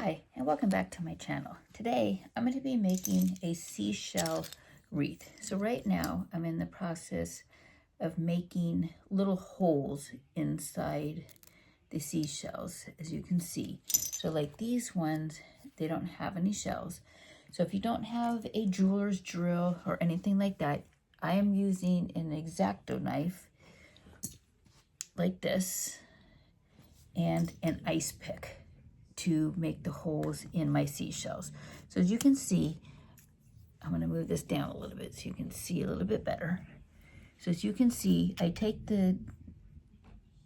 Hi, and welcome back to my channel. Today, I'm going to be making a seashell wreath. So right now, I'm in the process of making little holes inside the seashells, as you can see. So like these ones, they don't have any shells. So if you don't have a jeweler's drill or anything like that, I am using an X-Acto knife like this and an ice pick to make the holes in my seashells. So as you can see, I'm going to move this down a little bit so you can see a little bit better. So as you can see, I take the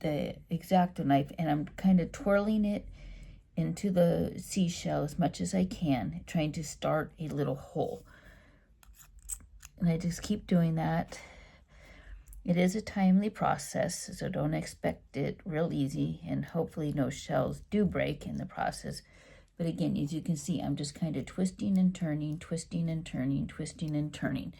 X-Acto knife and I'm kind of twirling it into the seashell as much as I can, trying to start a little hole. And I just keep doing that. It is a timely process, so don't expect it real easy, and hopefully no shells do break in the process. But again, as you can see, I'm just kind of twisting and turning, twisting and turning, twisting and turning.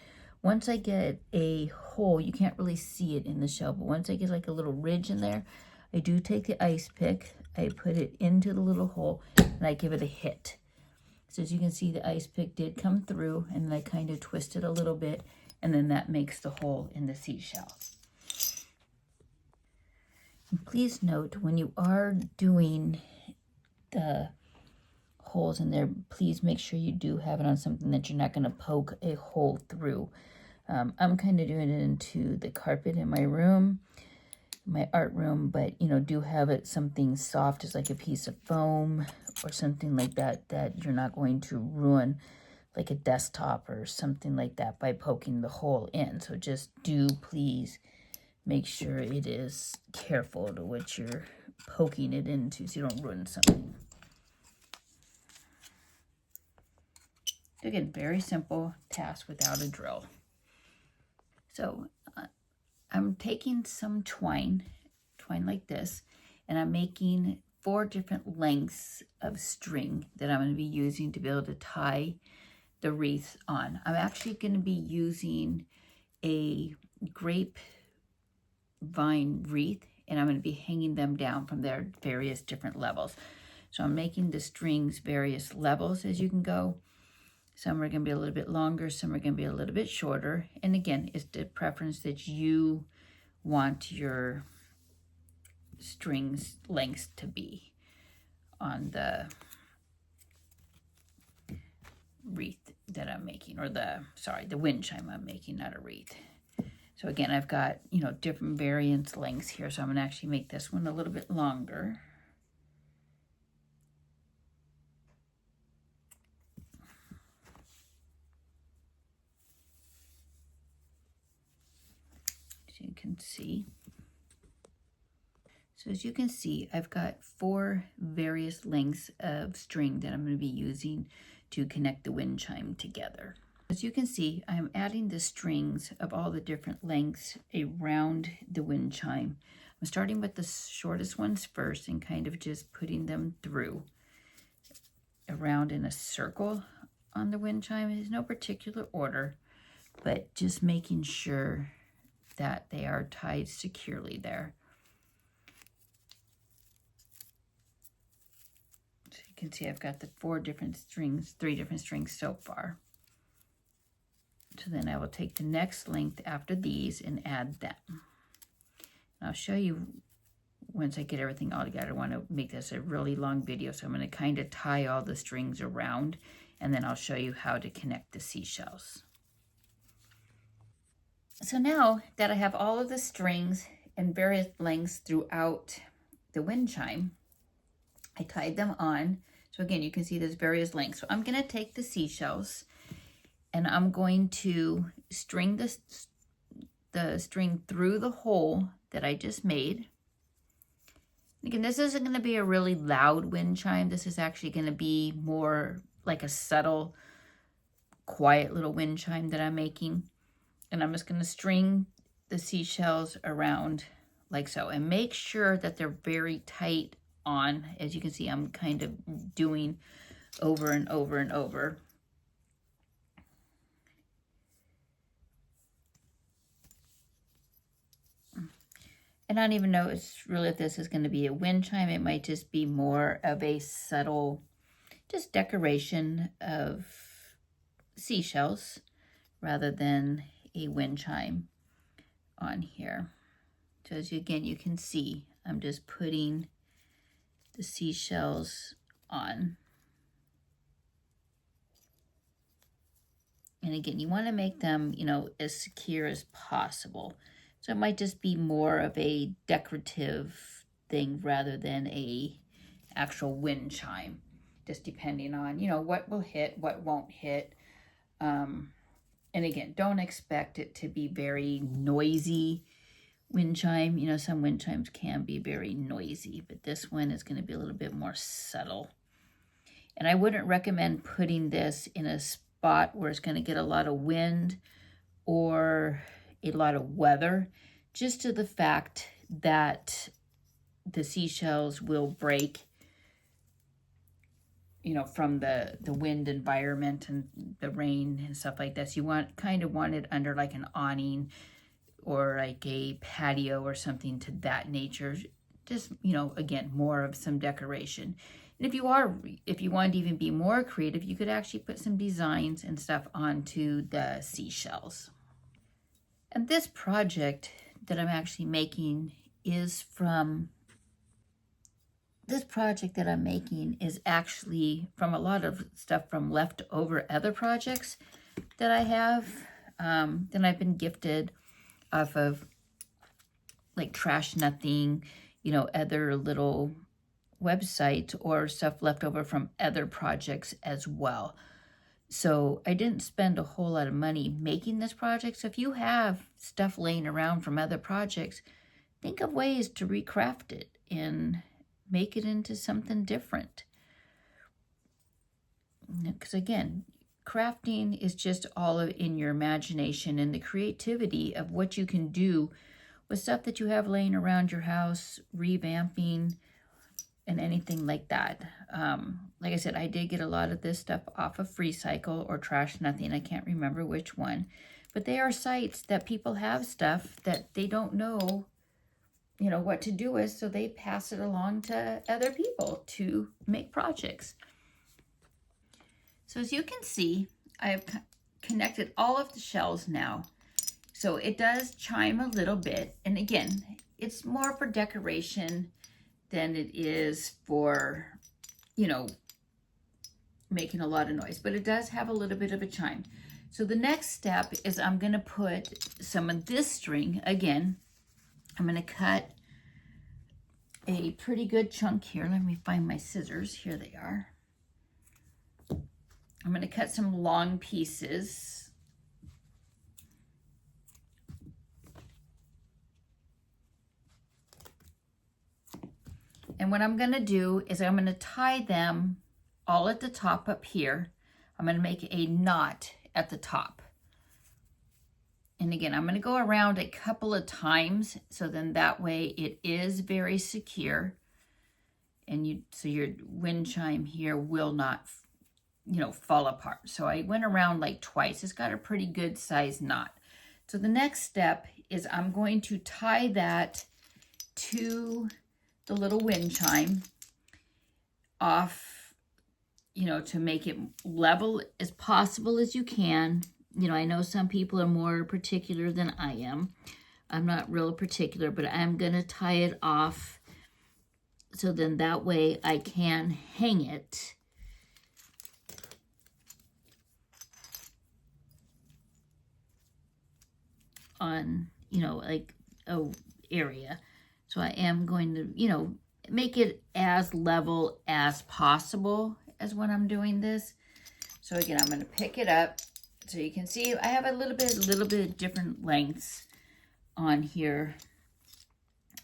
Once I get a hole, you can't really see it in the shell, but once I get like a little ridge in there, I do take the ice pick, I put it into the little hole, and I give it a hit. So as you can see, the ice pick did come through, and then I kind of twist it a little bit, and then that makes the hole in the seashell. And please note, when you are doing the holes in there, please make sure you do have it on something that you're not going to poke a hole through. I'm kind of doing it into the carpet in my room, my art room, but do have it something soft as like a piece of foam or something like that, that you're not going to ruin, like a desktop or something like that, by poking the hole in. So just do please make sure it is careful to what you're poking it into so you don't ruin something. Again, very simple task without a drill. So I'm taking some twine like this, and I'm making 4 different lengths of string that I'm going to be using to be able to tie the wreath on. I'm actually going to be using a grapevine wreath, and I'm going to be hanging them down from their various different levels. So I'm making the strings various levels as you can go. Some are going to be a little bit longer, some are going to be a little bit shorter. And again, it's the preference that you want your strings lengths to be on the wreath that I'm making, or the wind chime I'm making, not a wreath. So again, I've got, different variance lengths here. So I'm going to actually make this one a little bit longer. As you can see. So as you can see, I've got 4 various lengths of string that I'm going to be using to connect the wind chime together. As you can see, I'm adding the strings of all the different lengths around the wind chime. I'm starting with the shortest ones first and kind of just putting them through around in a circle on the wind chime. There's no particular order, but just making sure that they are tied securely there. So you can see I've got the 3 different strings so far. So then I will take the next length after these and add them. And I'll show you once I get everything all together. I want to make this a really long video, so I'm going to kind of tie all the strings around, and then I'll show you how to connect the seashells. So now that I have all of the strings in various lengths throughout the wind chime, I tied them on. So again, you can see there's various lengths. So I'm going to take the seashells, and I'm going to string the string through the hole that I just made. Again, this isn't going to be a really loud wind chime. This is actually going to be more like a subtle, quiet little wind chime that I'm making. And I'm just going to string the seashells around like so. And make sure that they're very tight on. As you can see, I'm kind of doing over and over and over. And I don't even know if this is going to be a wind chime. It might just be more of a subtle just decoration of seashells rather than a wind chime on here. So as again, you can see, I'm just putting the seashells on. And again, you want to make them, you know, as secure as possible. So it might just be more of a decorative thing rather than a actual wind chime, just depending on, you know, what will hit, what won't hit. And again, don't expect it to be very noisy wind chime. You know, some wind chimes can be very noisy, but this one is going to be a little bit more subtle. And I wouldn't recommend putting this in a spot where it's going to get a lot of wind or a lot of weather, just to the fact that the seashells will break, you know, from the wind environment and the rain and stuff like this. You kind of want it under like an awning or like a patio or something to that nature. Just, you know, again, more of some decoration. And if you want to even be more creative, you could actually put some designs and stuff onto the seashells. And this project that I'm actually making is actually from a lot of stuff from leftover other projects that I have, that I've been gifted off of like Trash Nothing, you know, other little websites or stuff left over from other projects as well. So I didn't spend a whole lot of money making this project. So if you have stuff laying around from other projects, think of ways to recraft it and make it into something different. Because again, crafting is just all in your imagination and the creativity of what you can do with stuff that you have laying around your house, revamping, and anything like that. Like I said, I did get a lot of this stuff off of FreeCycle or Trash Nothing. I can't remember which one. But they are sites that people have stuff that they don't know, you know, what to do with, so they pass it along to other people to make projects. So as you can see, I have connected all of the shells now. So it does chime a little bit. And again, it's more for decoration than it is for, you know, making a lot of noise. But it does have a little bit of a chime. So the next step is I'm going to put some of this string. Again, I'm going to cut a pretty good chunk here. Let me find my scissors. Here they are. I'm going to cut some long pieces. And what I'm going to do is I'm going to tie them all at the top up here. I'm going to make a knot at the top. And again, I'm going to go around a couple of times, so then that way it is very secure. And so your wind chime here will not, you know, fall apart. So I went around like twice. It's got a pretty good size knot. So the next step is I'm going to tie that to the little wind chime off, you know, to make it level as possible as you can. You know, I know some people are more particular than I am. I'm not real particular, but I'm going to tie it off so then that way I can hang it on, you know, like a area. So I am going to, you know, make it as level as possible as when I'm doing this. So again, I'm going to pick it up. So you can see I have a little bit different lengths on here.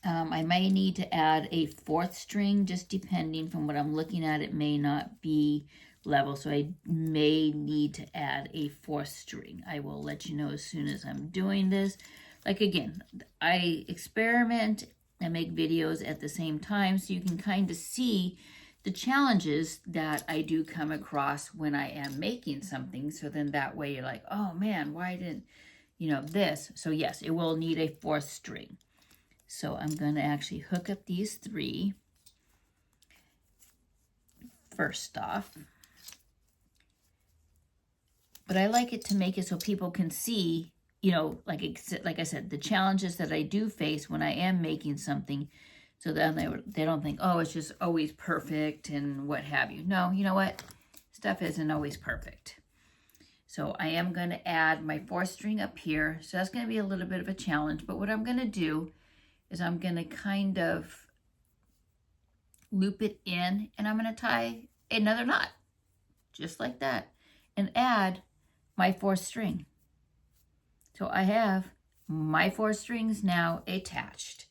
I may need to add a fourth string, just depending from what I'm looking at. It may not be level, so I may need to add a fourth string. I will let you know as soon as I'm doing this. Like again, I experiment and make videos at the same time, so you can kind of see the challenges that I do come across when I am making something. So then that way you're like, oh man, why didn't, you know, this? So yes, it will need a fourth string. So I'm going to actually hook up these three first off. But I like it to make it so people can see, you know, like I said, the challenges that I do face when I am making something, so then they don't think, oh, it's just always perfect and what have you. No, you know what? Stuff isn't always perfect. So I am going to add my 4th string up here. So that's going to be a little bit of a challenge. But what I'm going to do is I'm going to kind of loop it in, and I'm going to tie another knot, just like that, and add my 4th string. So I have my 4 strings now attached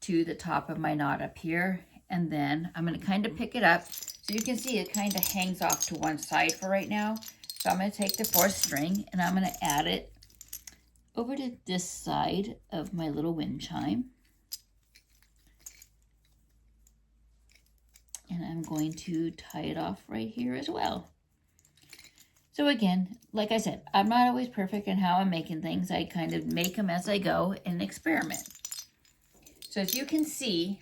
to the top of my knot up here. And then I'm going to kind of pick it up. So you can see it kind of hangs off to one side for right now. So I'm going to take the 4th string and I'm going to add it over to this side of my little wind chime. And I'm going to tie it off right here as well. So again, like I said, I'm not always perfect in how I'm making things. I kind of make them as I go and experiment. So as you can see,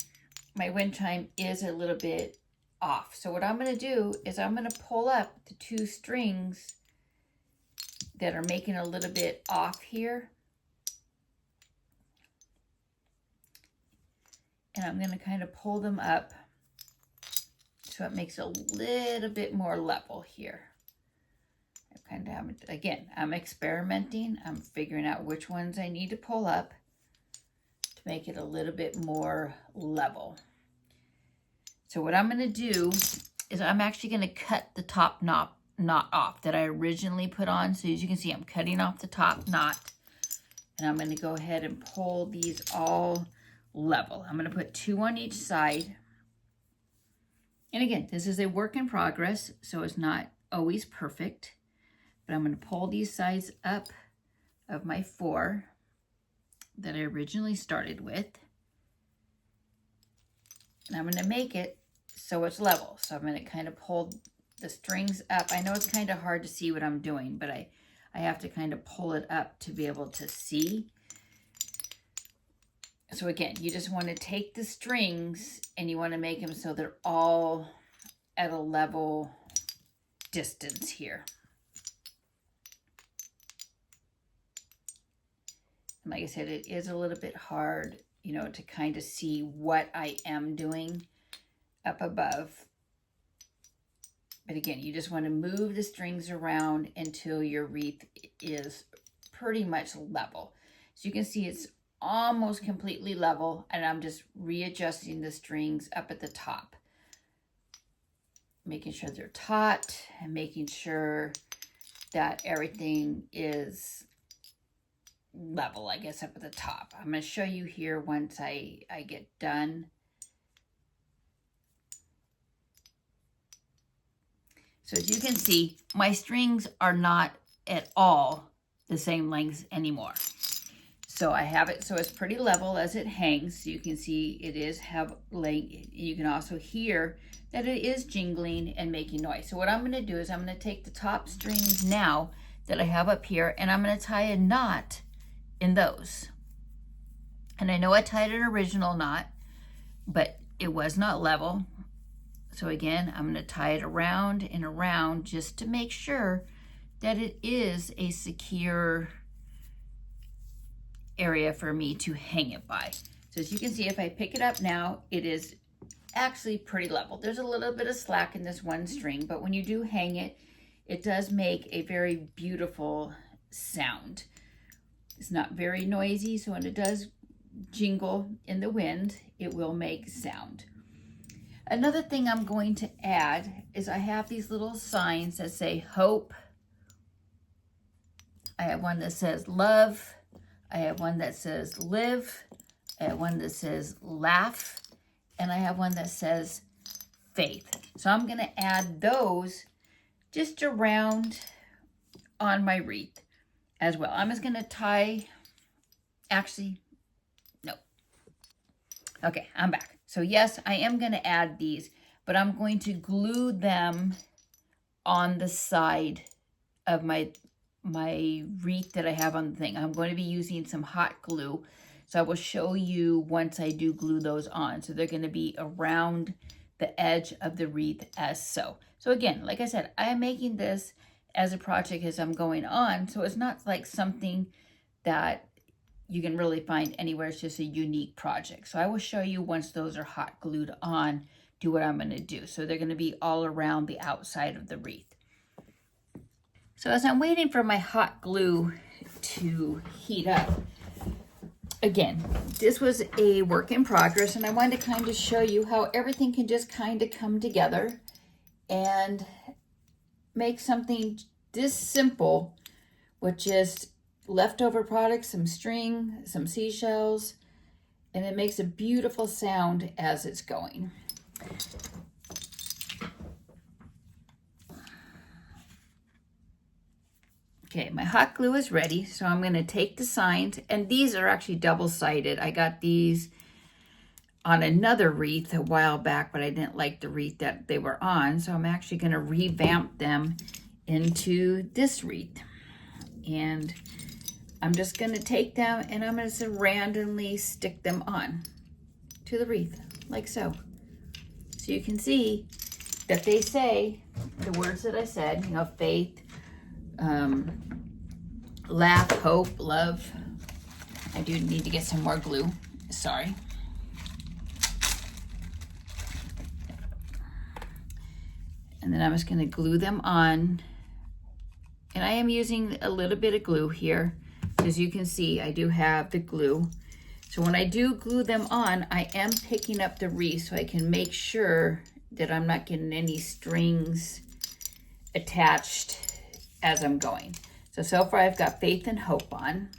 my wind chime is a little bit off. So what I'm going to do is I'm going to pull up the 2 strings that are making a little bit off here. And I'm going to kind of pull them up so it makes it a little bit more level here. Again, I'm experimenting. I'm figuring out which ones I need to pull up to make it a little bit more level. So what I'm going to do is I'm actually going to cut the top knot off that I originally put on. So as you can see, I'm cutting off the top knot, and I'm going to go ahead and pull these all level. I'm going to put 2 on each side. And again, this is a work in progress, so it's not always perfect. But I'm going to pull these sides up of my 4 that I originally started with. And I'm going to make it so it's level. So I'm going to kind of pull the strings up. I know it's kind of hard to see what I'm doing, but I have to kind of pull it up to be able to see. So again, you just want to take the strings and you want to make them so they're all at a level distance here. And like I said, it is a little bit hard, you know, to kind of see what I am doing up above. But again, you just want to move the strings around until your wreath is pretty much level. So you can see it's almost completely level, and I'm just readjusting the strings up at the top, making sure they're taut and making sure that everything is level, I guess, up at the top. I'm going to show you here once I get done. So as you can see, my strings are not at all the same length anymore. So I have it so it's pretty level as it hangs. So you can see it is have length. You can also hear that it is jingling and making noise. So what I'm going to do is I'm going to take the top strings now that I have up here, and I'm going to tie a knot in those. And I know I tied an original knot, but it was not level. So again, I'm going to tie it around and around just to make sure that it is a secure area for me to hang it by. So as you can see, if I pick it up now, it is actually pretty level. There's a little bit of slack in this one string, but when you do hang it, it does make a very beautiful sound. It's not very noisy, so when it does jingle in the wind, it will make sound. Another thing I'm going to add is I have these little signs that say hope. I have one that says love. I have one that says live. I have one that says laugh. And I have one that says faith. So I'm going to add those just around on my wreath as well. I'm just going to tie, actually, no. Okay, I'm back. So yes, I am going to add these, but I'm going to glue them on the side of my wreath that I have on the thing. I'm going to be using some hot glue. So I will show you once I do glue those on. So they're going to be around the edge of the wreath as so. So again, like I said, I am making this as a project as I'm going on. So it's not like something that you can really find anywhere. It's just a unique project. So I will show you once those are hot glued on, do what I'm going to do. So they're going to be all around the outside of the wreath. So as I'm waiting for my hot glue to heat up, again, this was a work in progress, and I wanted to kind of show you how everything can just kind of come together and make something this simple with just leftover products, some string, some seashells, and it makes a beautiful sound as it's going. Okay, my hot glue is ready, so I'm going to take the signs, and these are actually double-sided. I got these on another wreath a while back, but I didn't like the wreath that they were on, so I'm actually going to revamp them into this wreath. And I'm just going to take them and I'm going to randomly stick them on to the wreath, like so. So you can see that they say the words that I said, you know, faith, laugh, hope, love. I do need to get some more glue, sorry. And then I'm just going to glue them on. And I am using a little bit of glue here. As you can see, I do have the glue. So when I do glue them on, I am picking up the wreath so I can make sure that I'm not getting any strings attached as I'm going. So far I've got faith and hope on.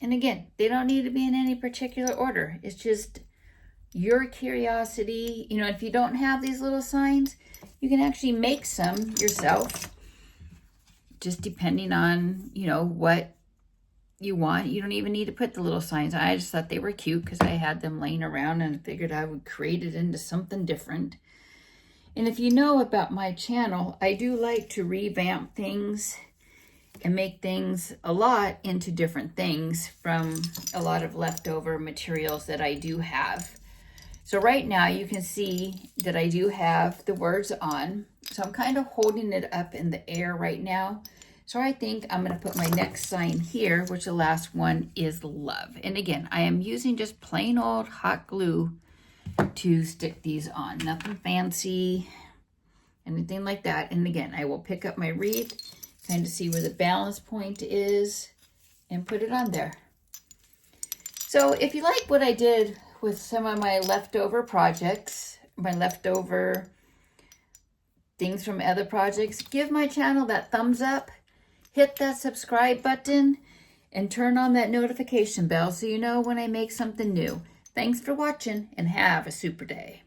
And again, they don't need to be in any particular order. It's just your curiosity. You know, if you don't have these little signs, you can actually make some yourself, just depending on, you know, what you want. You don't even need to put the little signs on. I just thought they were cute because I had them laying around and figured I would create it into something different. And if you know about my channel, I do like to revamp things and make things a lot into different things from a lot of leftover materials that I do have. So right now you can see that I do have the words on. So I'm kind of holding it up in the air right now. So I think I'm going to put my next sign here, which the last one is love. And again, I am using just plain old hot glue to stick these on. Nothing fancy, anything like that. And again, I will pick up my wreath, kind of see where the balance point is, and put it on there. So if you like what I did with some of my leftover projects, my leftover things from other projects, give my channel that thumbs up. Hit that subscribe button and turn on that notification bell so you know when I make something new. Thanks for watching and have a super day.